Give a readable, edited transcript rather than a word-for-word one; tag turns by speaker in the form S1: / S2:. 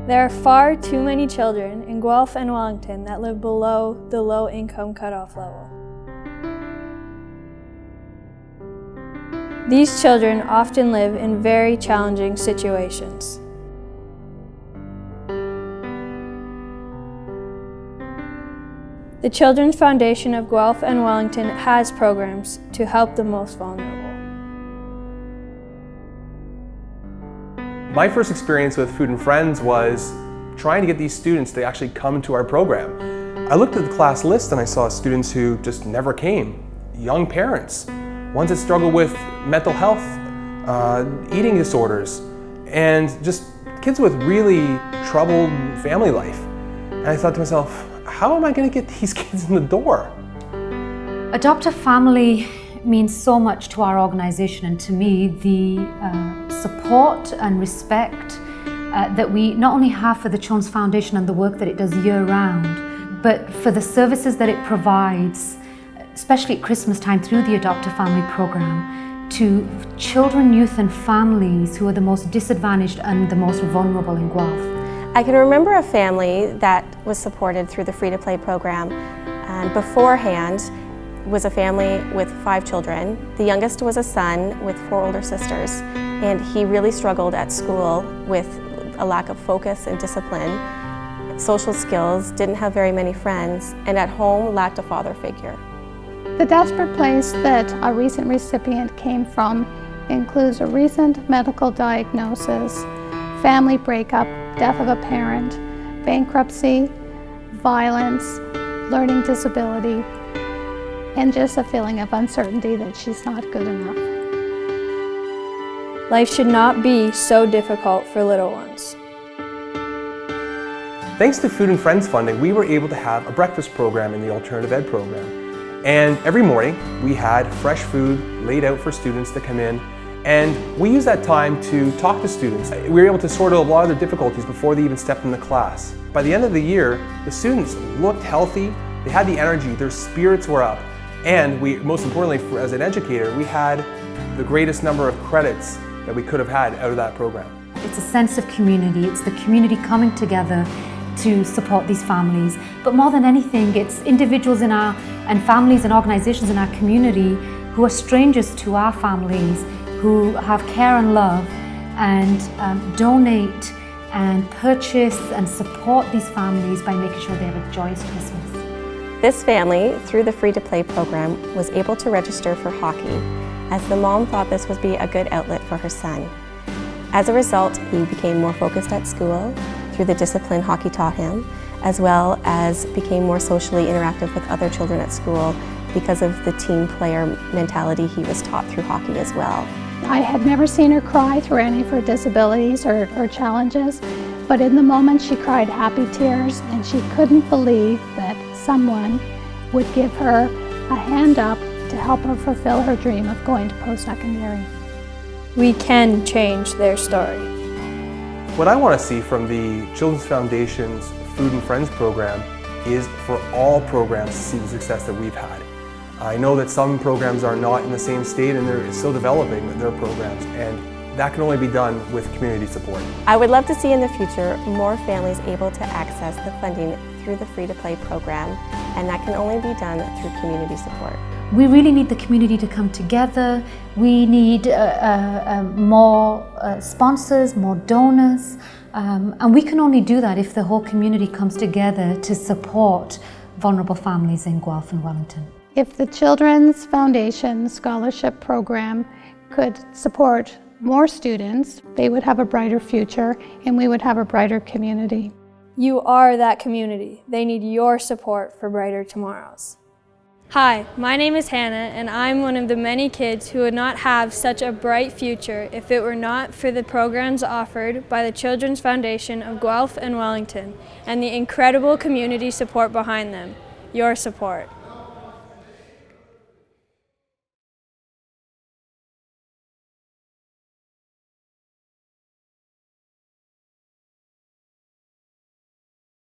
S1: There are far too many children in Guelph and Wellington that live below the low-income cutoff level. These children often live in very challenging situations. The Children's Foundation of Guelph and Wellington has programs to help the most vulnerable.
S2: My first experience with Food and Friends was trying to get these students to actually come to our program. I looked at the class list and I saw students who just never came, young parents, ones that struggle with mental health, eating disorders, and just kids with really troubled family life. And I thought to myself, how am I going to get these kids in the door?
S3: Adopt a Family means so much to our organization, and to me the support and respect that we not only have for the Children's Foundation and the work that it does year-round, but for the services that it provides, especially at Christmas time through the Adopt a Family program, to children, youth and families who are the most disadvantaged and the most vulnerable in Guelph.
S4: I can remember a family that was supported through the free-to-play program. Beforehand was a family with 5 children. The youngest was a son with 4 older sisters, and he really struggled at school with a lack of focus and discipline, social skills, didn't have very many friends, and at home lacked a father figure.
S5: The desperate place that a recent recipient came from includes a recent medical diagnosis, family breakup, death of a parent, bankruptcy, violence, learning disability, and just a feeling of uncertainty that she's not good enough.
S1: Life should not be so difficult for little ones.
S2: Thanks to Food and Friends funding, we were able to have a breakfast program in the alternative ed program. And every morning we had fresh food laid out for students to come in, and we used that time to talk to students. We were able to sort out a lot of their difficulties before they even stepped in the class. By the end of the year, the students looked healthy, they had the energy, their spirits were up, and most importantly, as an educator, we had the greatest number of credits that we could have had out of that program.
S3: It's a sense of community, it's the community coming together to support these families. But more than anything, it's individuals and families and organizations in our community who are strangers to our families, who have care and love and donate and purchase and support these families by making sure they have a joyous Christmas.
S4: This family, through the free-to-play program, was able to register for hockey, as the mom thought this would be a good outlet for her son. As a result, he became more focused at school through the discipline hockey taught him, as well as became more socially interactive with other children at school because of the team player mentality he was taught through hockey as well.
S5: I had never seen her cry through any of her disabilities or challenges, but in the moment she cried happy tears, and she couldn't believe that someone would give her a hand up to help her fulfill her dream of going to post-secondary.
S1: We can change their story.
S2: What I want to see from the Children's Foundation's Food and Friends program is for all programs to see the success that we've had. I know that some programs are not in the same state and they're still developing their programs, and that can only be done with community support.
S4: I would love to see in the future more families able to access the funding through the free-to-play program, and that can only be done through community support.
S3: We really need the community to come together. We need more sponsors, more donors, and we can only do that if the whole community comes together to support vulnerable families in Guelph and Wellington.
S5: If the Children's Foundation Scholarship Program could support more students, they would have a brighter future and we would have a brighter community.
S1: You are that community. They need your support for brighter tomorrows. Hi, my name is Hannah, and I'm one of the many kids who would not have such a bright future if it were not for the programs offered by the Children's Foundation of Guelph and Wellington and the incredible community support behind them. Your support.